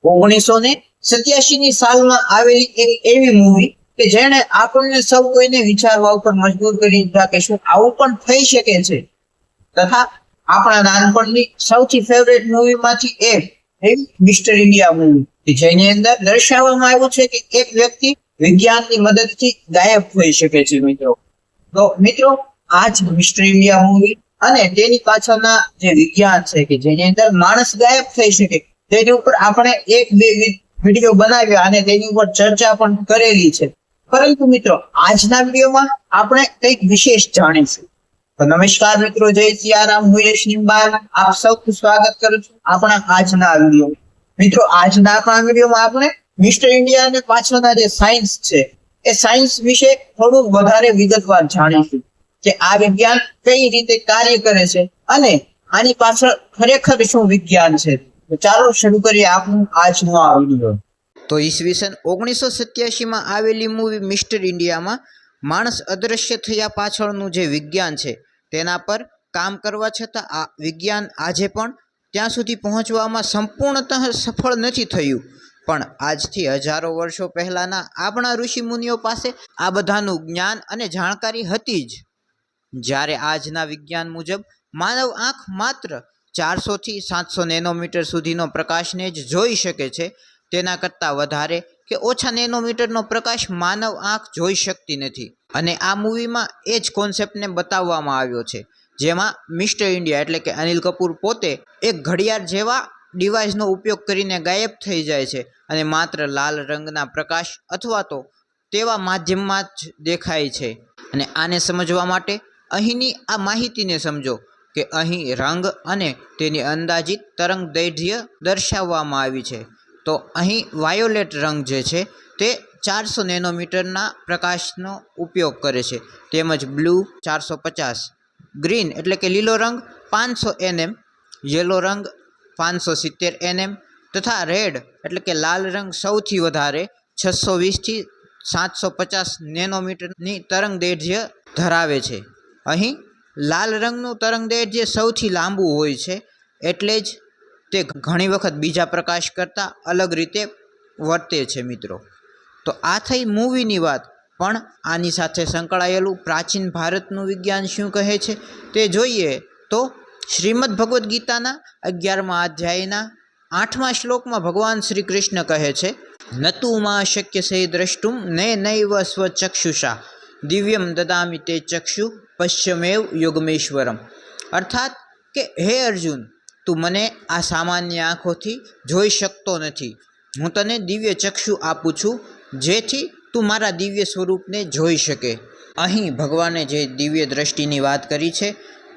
1987 સાલમાં આવેલી એક એવી મૂવી કે જેણે આપણને સૌ કોઈને વિચારવા ઉપર મજબૂર કરી દીધા કે શું આવું પણ થઈ શકે છે। તથા આપણા નાનપણની સૌથી ફેવરેટ મૂવીમાંથી એક એવી મિસ્ટર ઇન્ડિયા મૂવી જેની અંદર દર્શાવવામાં આવ્યું છે કે એક વ્યક્તિ વિજ્ઞાનની મદદથી ગાયબ થઈ શકે છે મિત્રો। તો મિત્રો આ જ મિસ્ટર ઇન્ડિયા મૂવી અને તેની પાછળના જે વિજ્ઞાન છે કે જેની અંદર માણસ ગાયબ થઈ શકે તેની ઉપર આપણે એક બે વિડીયો બનાવ્યા અને તેની ઉપર ચર્ચા પણ કરેલી છે। પરંતુ મિત્રો આજના વિડીયોમાં આપણે કંઈક વિશેષ જાણીશું। તો નમસ્કાર મિત્રો, જય સિયારામ, હું યશ નિંબાલ આપ સૌનું સ્વાગત કરું છું આપણા આજના વિડીયો। મિત્રો આજના આપણા વિડીયોમાં આપણે મિસ્ટર ઇન્ડિયા અને પાછળના જે સાયન્સ છે એ સાયન્સ વિશે થોડું વધારે વિગતવાર જાણીશું કે આ વિજ્ઞાન કઈ રીતે કાર્ય કરે છે અને આની પાછળ ખરેખર શું વિજ્ઞાન છે। તો ચાલો શરૂ કરીએ આપણું આજનો આ વિડીયો। તો ઈસવીસન 1987માં આવેલી મૂવી મિસ્ટર ઇન્ડિયામાં માણસ અદૃશ્ય થયા પાછળનું જે વિજ્ઞાન છે તેના પર કામ કરવા છતાં આ વિજ્ઞાન આજે પણ ત્યાં સુધી પહોંચવામાં સંપૂર્ણતઃ સફળ નથી થયું। પણ આજથી હજારો વર્ષો પહેલાંના આપણા ઋષિમુનિઓ પાસે આ બધાનું જ્ઞાન અને જાણકારી હતી જ। જ્યારે આજના વિજ્ઞાન મુજબ માનવ આંખ માત્ર 400 થી 700 નેનોમીટર સુધીનો પ્રકાશને જ જોઈ શકે છે, તેના કરતાં વધારે કે ઓછા નેનોમીટરનો પ્રકાશ માનવ આંખ જોઈ શકતી નથી। અને આ મૂવીમાં એ જ કોન્સેપ્ટને બતાવવામાં આવ્યો છે, જેમાં મિસ્ટર ઇન્ડિયા એટલે કે અનિલ કપૂર પોતે એક ઘડિયાળ જેવા ડિવાઇસનો ઉપયોગ કરીને ગાયબ થઈ જાય છે અને માત્ર લાલ રંગના પ્રકાશ અથવા તો તેવા માધ્યમમાં જ દેખાય છે। અને આને સમજવા માટે અહીંની આ માહિતીને સમજો કે અહીં રંગ અને તેની અંદાજિત તરંગદૈર્ઘ્ય દર્શાવવામાં આવી છે। તો અહીં વાયોલેટ રંગ જે છે તે 400 નેનોમીટરના પ્રકાશનો ઉપયોગ કરે છે, તેમજ બ્લુ 450, ગ્રીન એટલે કે લીલો રંગ 500 nm, યલો રંગ 570 nm તથા રેડ એટલે કે લાલ રંગ સૌથી વધારે 620 થી 750 નેનોમીટરની તરંગદૈર્ઘ્ય ધરાવે છે। અહીં લાલ રંગનું તરંગદૈર્ઘ્ય સૌથી લાંબુ હોય છે, એટલે જ તે ઘણી વખત બીજા પ્રકાશ કરતાં અલગ રીતે વર્તે છે મિત્રો। તો આ થઈ મૂવીની વાત, પણ આની સાથે સંકળાયેલું પ્રાચીન ભારતનું વિજ્ઞાન શું કહે છે તે જોઈએ તો શ્રીમદ ભગવદ્ ગીતાના 11મા અધ્યાયના 8મા શ્લોકમાં ભગવાન શ્રી કૃષ્ણ કહે છે, નતુમાં શક્ય સે દ્રષ્ટુમ નૈવ સ્વચક્ષુષા દિવ્યમ દદામિ તે ચક્ષુ પશ્યમેવ યોગમેશ્વરમ। અર્થાત કે હે અર્જુન, તું મને આ સામાન્ય આંખોથી જોઈ શકતો નથી, હું તને દિવ્ય ચક્ષુ આપું છું જેથી તું મારા દિવ્ય સ્વરૂપને જોઈ શકે। અહીં ભગવાને જે દિવ્ય દ્રષ્ટિની વાત કરી છે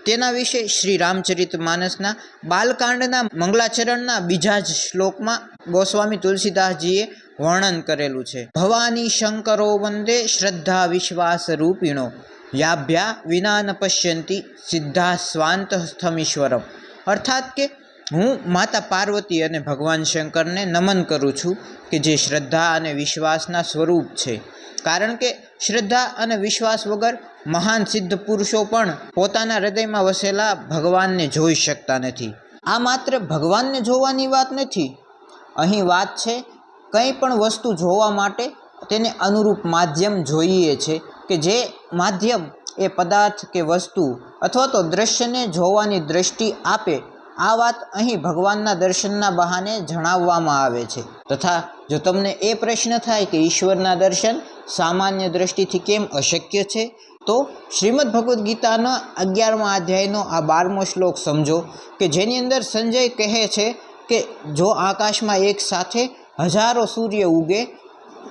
તેના વિશે શ્રી રામચરિત માનસના બાલકાંડના મંગલાચરણના બીજા જ શ્લોકમાં ગોસ્વામી તુલસીદાસજીએ વર્ણન કરેલું છે, ભવાની શંકરો વંદે શ્રદ્ધા વિશ્વાસ રૂપિણો યાભ્યા વિના ન પશ્યંતિ સિદ્ધા સ્વાંતસ્થમીશ્વરમ। અર્થાત કે હું માતા પાર્વતી અને ભગવાન શંકરને નમન કરું છું કે જે શ્રદ્ધા અને વિશ્વાસના સ્વરૂપ છે, કારણ કે શ્રદ્ધા અને વિશ્વાસ વગર મહાન સિદ્ધ પુરુષો પણ પોતાના હૃદયમાં વસેલા ભગવાનને જોઈ શકતા નથી। આ માત્ર ભગવાનને જોવાની વાત નથી, અહીં વાત છે કંઈ પણ વસ્તુ જોવા માટે તેને અનુરૂપ માધ્યમ જોઈએ છે કે જે માધ્યમ એ પદાર્થ કે વસ્તુ અથવા તો દ્રશ્યને જોવાની દ્રષ્ટિ આપે। આ વાત અહીં ભગવાનના દર્શનના બહાને જણાવવામાં આવે છે। તથા જો તમને એ પ્રશ્ન થાય કે ઈશ્વરના દર્શન સામાન્ય દ્રષ્ટિથી કેમ અશક્ય છે, તો શ્રીમદ ભગવદ્ ગીતાના 11મા અધ્યાયનો આ 12મો શ્લોક સમજો કે જેની અંદર સંજય કહે છે કે જો આકાશમાં એક સાથે હજારો સૂર્ય ઉગે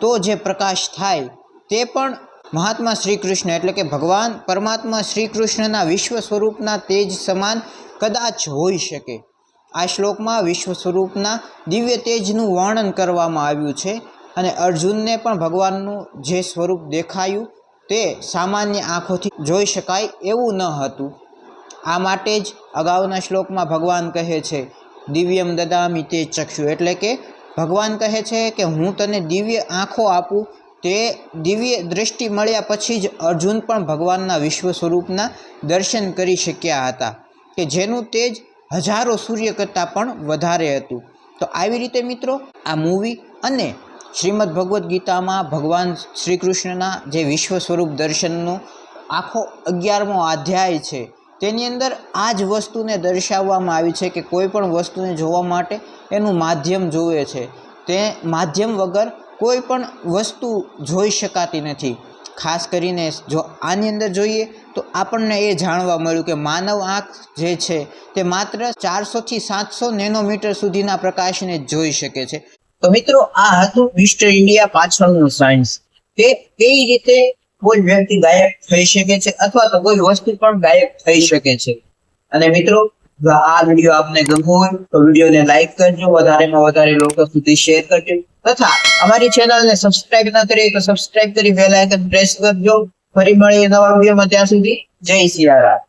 તો જે પ્રકાશ થાય તે પણ મહાત્મા શ્રી કૃષ્ણ એટલે કે ભગવાન પરમાત્મા શ્રી કૃષ્ણના વિશ્વ સ્વરૂપના તેજ સમાન કદાચ હોઈ શકે। આ શ્લોકમાં વિશ્વ સ્વરૂપના દિવ્ય તેજનું વર્ણન કરવામાં આવ્યું છે અને અર્જુનને પણ ભગવાનનું જે સ્વરૂપ દેખાયું તે સામાન્ય આંખોથી જોઈ શકાય એવું ન હતું। આ માટે જ અગાઉના શ્લોકમાં ભગવાન કહે છે દિવ્યમ દદામિ તે ચક્ષુ, એટલે કે ભગવાન કહે છે કે હું તને દિવ્ય આંખો આપું। તે દિવ્ય દૃષ્ટિ મળ્યા પછી જ અર્જુન પણ ભગવાનના વિશ્વ સ્વરૂપના દર્શન કરી શક્યા હતા કે જેનું તેજ હજારો સૂર્ય કરતાં પણ વધારે હતું। તો આવી રીતે મિત્રો આ મૂવી અને શ્રીમદ ભગવદ્ ગીતામાં ભગવાન શ્રી કૃષ્ણના જે વિશ્વ સ્વરૂપ દર્શનનો આખો 11મો અધ્યાય છે તેની અંદર આ જ વસ્તુને દર્શાવવામાં આવી છે કે કોઈ પણ વસ્તુને જોવા માટે એનું માધ્યમ જોવે છે. તે માધ્યમ વગર કોઈ પણ વસ્તુ જોઈ શકાતી નથી. ખાસ કરીને જો આની અંદર જોઈએ તો આપણને એ જાણવા મળ્યું કે માનવ આંખ જે છે તે માત્ર 400 થી 700 નેનોમીટર સુધીના પ્રકાશને જોઈ શકે છે. તો મિત્રો આ હતું મિસ્ટર ઇન્ડિયા પાછળનું સાયન્સ, કે કઈ રીતે કોઈ વ્યક્તિ ગાયબ થઈ શકે છે અથવા તો કોઈ વસ્તુ પણ ગાયબ થઈ શકે છે. અને મિત્રો જો આ વિડીયો આપને ગમ્યો હોય તો વિડીયોને લાઈક કરજો, વધારેમાં વધારે લોકો સુધી શેર કરજો, તથા અમારી ચેનલને સબસ્ક્રાઇબ ન કરી તો સબસ્ક્રાઇબ કરી બેલ આઇકન પ્રેસ કરજો. ફરી મળીએ નવા વિડીયોમાં, ત્યાં સુધી જય સિયારામ.